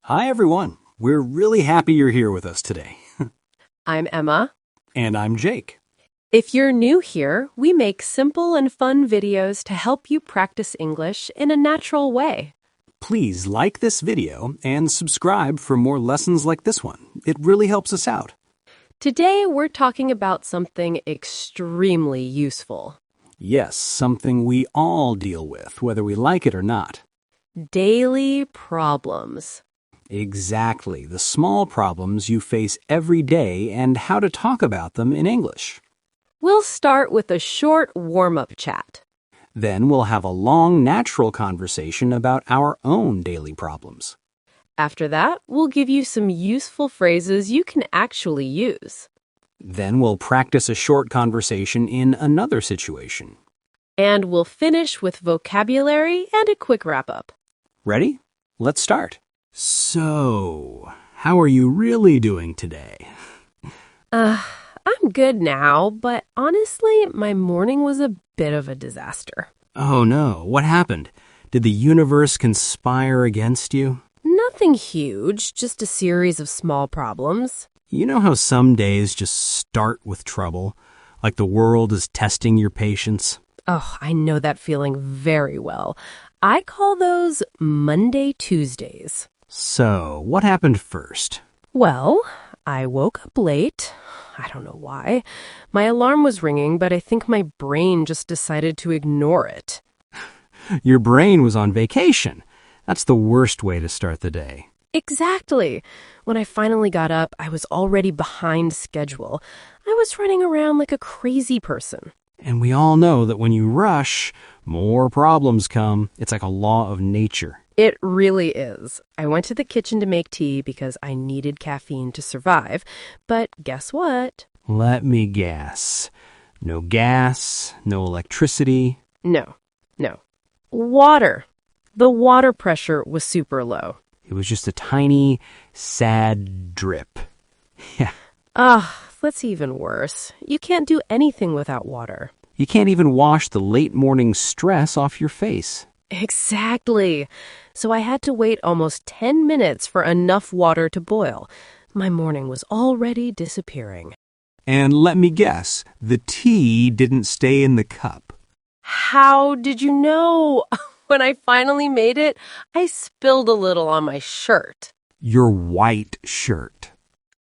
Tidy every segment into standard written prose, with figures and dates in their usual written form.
Hi, everyone. We're really happy you're here with us today. I'm Emma. And I'm Jake. If you're new here, we make simple and fun videos to help you practice English in a natural way. Please like this video and subscribe for more lessons like this one. It really helps us out. Today, we're talking about something extremely useful. Yes, something we all deal with, whether we like it or not. Daily problems. Exactly, the small problems you face every day and how to talk about them in English. We'll start with a short warm-up chat. Then we'll have a long, natural conversation about our own daily problems. After that, we'll give you some useful phrases you can actually use. Then we'll practice a short conversation in another situation. And we'll finish with vocabulary and a quick wrap-up. Ready? Let's start. So, how are you really doing today? I'm good now, but honestly, my morning was a bit of a disaster. Oh no, what happened? Did the universe conspire against you? Nothing huge, just a series of small problems. You know how some days just start with trouble, like the world is testing your patience? Oh, I know that feeling very well. I call those Monday Tuesdays. So, what happened first? Well, I woke up late. I don't know why. My alarm was ringing, but I think my brain just decided to ignore it. Your brain was on vacation. That's the worst way to start the day. Exactly. When I finally got up, I was already behind schedule. I was running around like a crazy person. And we all know that when you rush, more problems come. It's like a law of nature. It really is. I went to the kitchen to make tea because I needed caffeine to survive. But guess what? Let me guess. No gas, no electricity. No. Water. The water pressure was super low. It was just a tiny, sad drip. Yeah. That's even worse. You can't do anything without water. You can't even wash the late morning stress off your face. Exactly. So I had to wait almost 10 minutes for enough water to boil. My morning was already disappearing. And let me guess, the tea didn't stay in the cup. How did you know? When I finally made it, I spilled a little on my shirt. Your white shirt.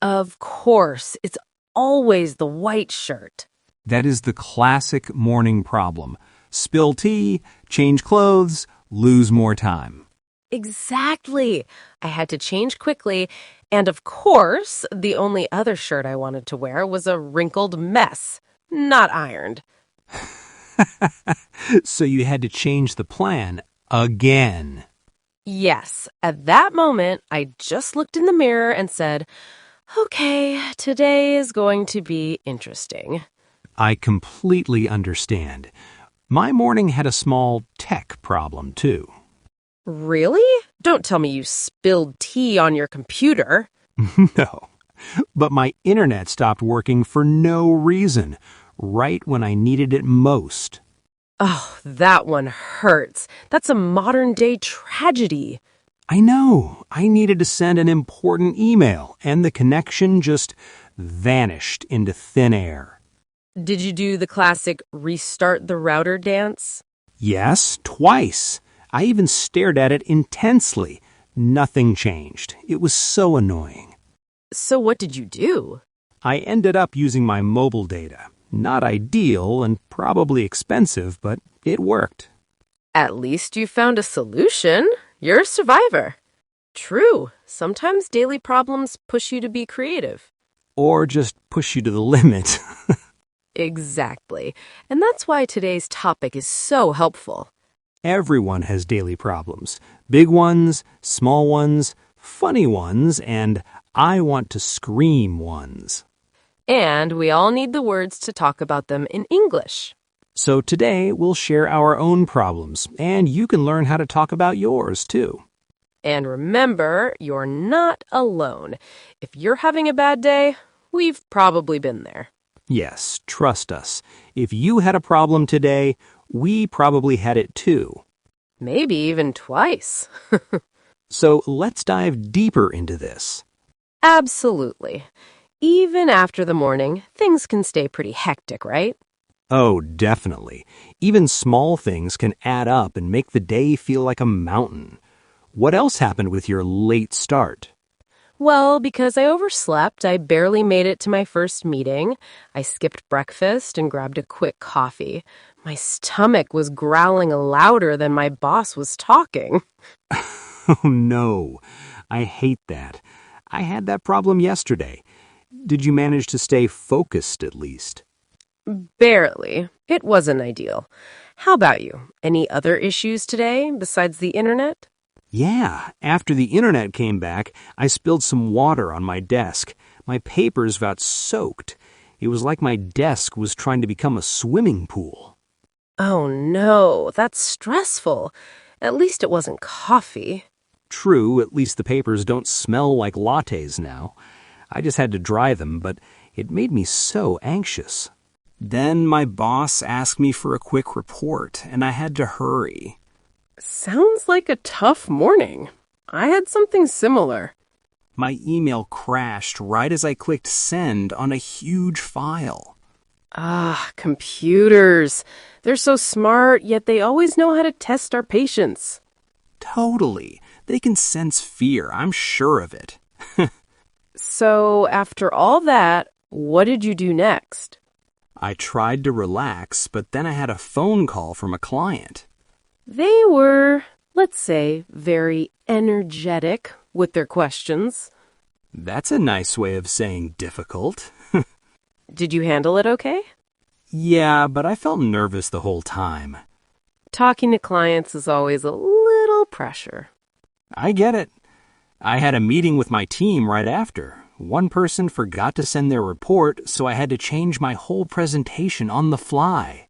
Of course, it's always the white shirt. That is the classic morning problem. Spill tea, change clothes, lose more time. Exactly. I had to change quickly. And of course, the only other shirt I wanted to wear was a wrinkled mess, not ironed. So you had to change the plan again. Yes, at that moment, I just looked in the mirror and said, okay, today is going to be interesting. I completely understand. My morning had a small tech problem, too. Really? Don't tell me you spilled tea on your computer. No, but my internet stopped working for no reason, right when I needed it most. Oh, that one hurts. That's a modern-day tragedy. I know. I needed to send an important email, and the connection just vanished into thin air. Did you do the classic restart the router dance? Yes, twice. I even stared at it intensely. Nothing changed. It was so annoying. So what did you do? I ended up using my mobile data. Not ideal and probably expensive, but it worked. At least you found a solution. You're a survivor. True, sometimes daily problems push you to be creative. Or just push you to the limit. Exactly. And that's why today's topic is so helpful. Everyone has daily problems. Big ones, small ones, funny ones, and I want to scream ones. And we all need the words to talk about them in English. So today we'll share our own problems, and you can learn how to talk about yours too. And remember, you're not alone. If you're having a bad day, we've probably been there. Yes, trust us. If you had a problem today, we probably had it too. Maybe even twice. So let's dive deeper into this. Absolutely. Even after the morning, things can stay pretty hectic, right? Oh, definitely. Even small things can add up and make the day feel like a mountain. What else happened with your late start? Well, because I overslept, I barely made it to my first meeting. I skipped breakfast and grabbed a quick coffee. My stomach was growling louder than my boss was talking. Oh no, I hate that. I had that problem yesterday. Did you manage to stay focused at least? Barely. It wasn't ideal. How about you? Any other issues today besides the internet? Yeah, after the internet came back, I spilled some water on my desk. My papers got soaked. It was like my desk was trying to become a swimming pool. Oh no, that's stressful. At least it wasn't coffee. True, at least the papers don't smell like lattes now. I just had to dry them, but it made me so anxious. Then my boss asked me for a quick report, and I had to hurry. Sounds like a tough morning. I had something similar. My email crashed right as I clicked send on a huge file. Ah, computers. They're so smart, yet they always know how to test our patience. Totally. They can sense fear, I'm sure of it. So, after all that, what did you do next? I tried to relax, but then I had a phone call from a client. They were, let's say, very energetic with their questions. That's a nice way of saying difficult. Did you handle it okay? Yeah, but I felt nervous the whole time. Talking to clients is always a little pressure. I get it. I had a meeting with my team right after. One person forgot to send their report, so I had to change my whole presentation on the fly.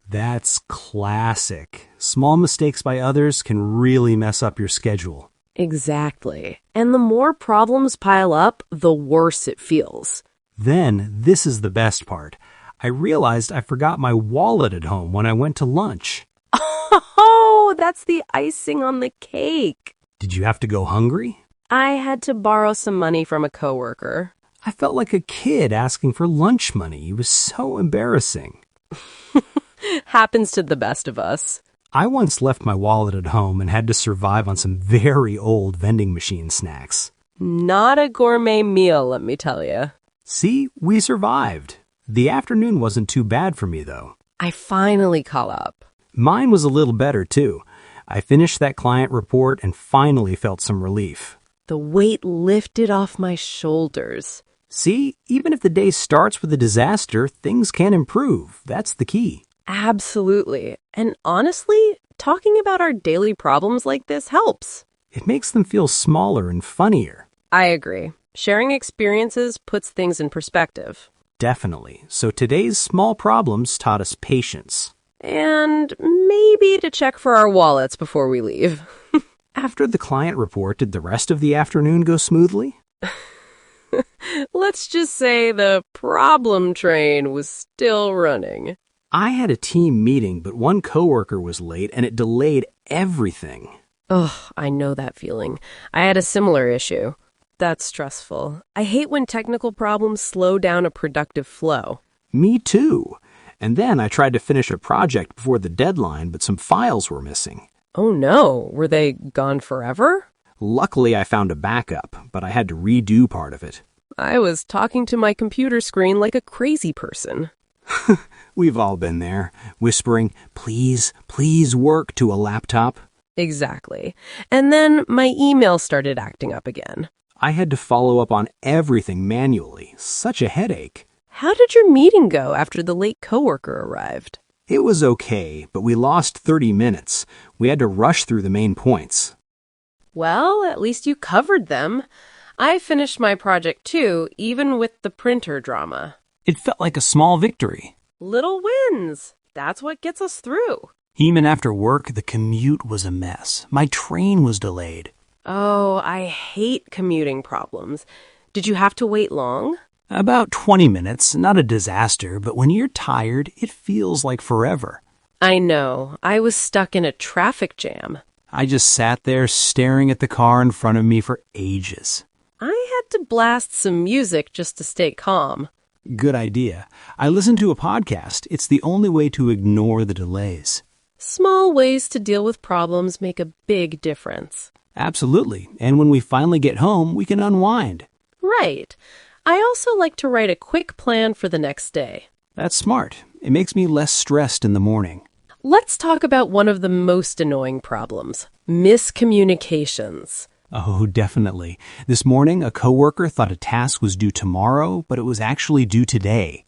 That's classic. Small mistakes by others can really mess up your schedule. Exactly. And the more problems pile up, the worse it feels. Then, this is the best part. I realized I forgot my wallet at home when I went to lunch. Oh, that's the icing on the cake. Did you have to go hungry? I had to borrow some money from a coworker. I felt like a kid asking for lunch money. It was so embarrassing. Happens to the best of us. I once left my wallet at home and had to survive on some very old vending machine snacks. Not a gourmet meal, let me tell you. See, we survived. The afternoon wasn't too bad for me, though. I finally caught up. Mine was a little better, too. I finished that client report and finally felt some relief. The weight lifted off my shoulders. See, even if the day starts with a disaster, things can improve. That's the key. Absolutely. And honestly, talking about our daily problems like this helps. It makes them feel smaller and funnier. I agree. Sharing experiences puts things in perspective. Definitely. So today's small problems taught us patience. And maybe to check for our wallets before we leave. After the client report, did the rest of the afternoon go smoothly? Let's just say the problem train was still running. I had a team meeting, but one coworker was late and it delayed everything. Ugh, I know that feeling. I had a similar issue. That's stressful. I hate when technical problems slow down a productive flow. Me too. And then I tried to finish a project before the deadline, but some files were missing. Oh no, were they gone forever? Luckily, I found a backup, but I had to redo part of it. I was talking to my computer screen like a crazy person. We've all been there, whispering, please, please work to a laptop. Exactly. And then my email started acting up again. I had to follow up on everything manually. Such a headache. How did your meeting go after the late coworker arrived? It was okay, but we lost 30 minutes. We had to rush through the main points. Well, at least you covered them. I finished my project too, even with the printer drama. It felt like a small victory. Little wins. That's what gets us through. Even after work, the commute was a mess. My train was delayed. Oh, I hate commuting problems. Did you have to wait long? About 20 minutes, not a disaster, but when you're tired, it feels like forever. I know. I was stuck in a traffic jam. I just sat there staring at the car in front of me for ages. I had to blast some music just to stay calm. Good idea. I listened to a podcast. It's the only way to ignore the delays. Small ways to deal with problems make a big difference. Absolutely. And when we finally get home, we can unwind. Right. I also like to write a quick plan for the next day. That's smart. It makes me less stressed in the morning. Let's talk about one of the most annoying problems, miscommunications. Oh, definitely. This morning, a coworker thought a task was due tomorrow, but it was actually due today.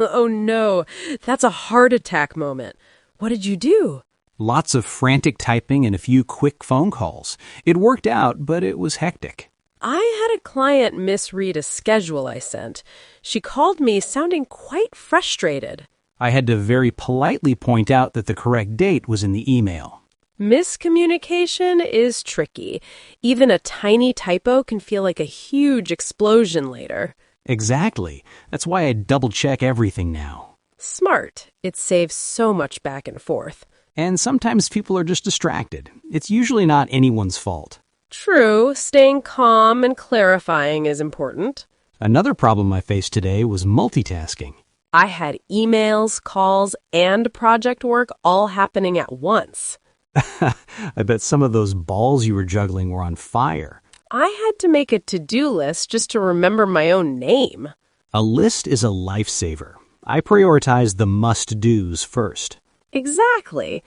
Oh no, that's a heart attack moment. What did you do? Lots of frantic typing and a few quick phone calls. It worked out, but it was hectic. I had a client misread a schedule I sent. She called me sounding quite frustrated. I had to very politely point out that the correct date was in the email. Miscommunication is tricky. Even a tiny typo can feel like a huge explosion later. Exactly. That's why I double-check everything now. Smart. It saves so much back and forth. And sometimes people are just distracted. It's usually not anyone's fault. True, staying calm and clarifying is important. Another problem I faced today was multitasking. I had emails, calls, and project work all happening at once. I bet some of those balls you were juggling were on fire. I had to make a to-do list just to remember my own name. A list is a lifesaver. I prioritize the must-dos first. Exactly.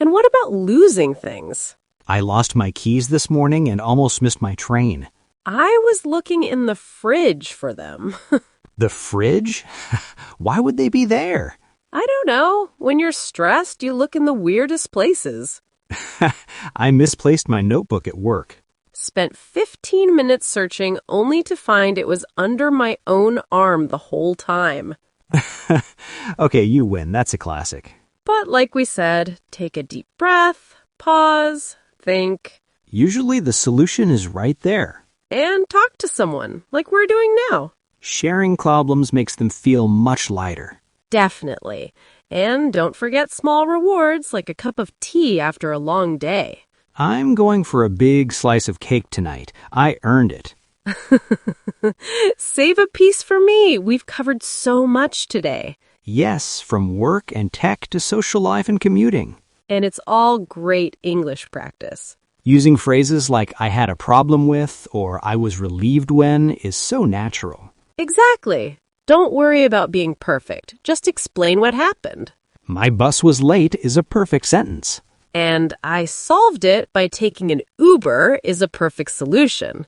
And what about losing things? I lost my keys this morning and almost missed my train. I was looking in the fridge for them. The fridge? Why would they be there? I don't know. When you're stressed, you look in the weirdest places. I misplaced my notebook at work. Spent 15 minutes searching only to find it was under my own arm the whole time. Okay, you win. That's a classic. But like we said, take a deep breath, pause, think, Usually the solution is right there. and talk to someone, like we're doing now. Sharing problems makes them feel much lighter. Definitely. And don't forget small rewards like a cup of tea after a long day. I'm going for a big slice of cake tonight. I earned it. Save a piece for me. We've covered so much today. Yes, from work and tech to social life and commuting. And it's all great English practice. Using phrases like I had a problem with or I was relieved when is so natural. Exactly. Don't worry about being perfect. Just explain what happened. My bus was late is a perfect sentence. And I solved it by taking an Uber is a perfect solution.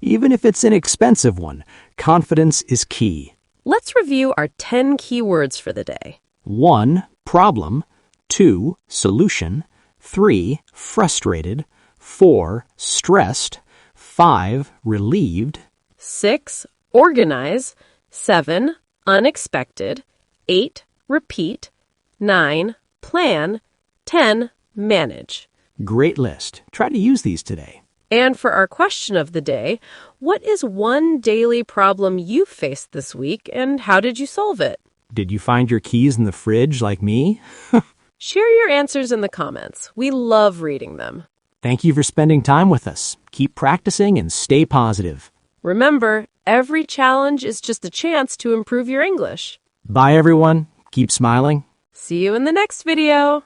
Even if it's an expensive one, confidence is key. Let's review our 10 keywords for the day. 1. Problem. 2. Solution. 3. Frustrated. 4. Stressed. 5. Relieved. 6. Organize. 7. Unexpected. 8. Repeat. 9. Plan. 10. Manage. Great list. Try to use these today. And for our question of the day, what is one daily problem you faced this week and how did you solve it? Did you find your keys in the fridge like me? Share your answers in the comments. We love reading them. Thank you for spending time with us. Keep practicing and stay positive. Remember, every challenge is just a chance to improve your English. Bye, everyone. Keep smiling. See you in the next video.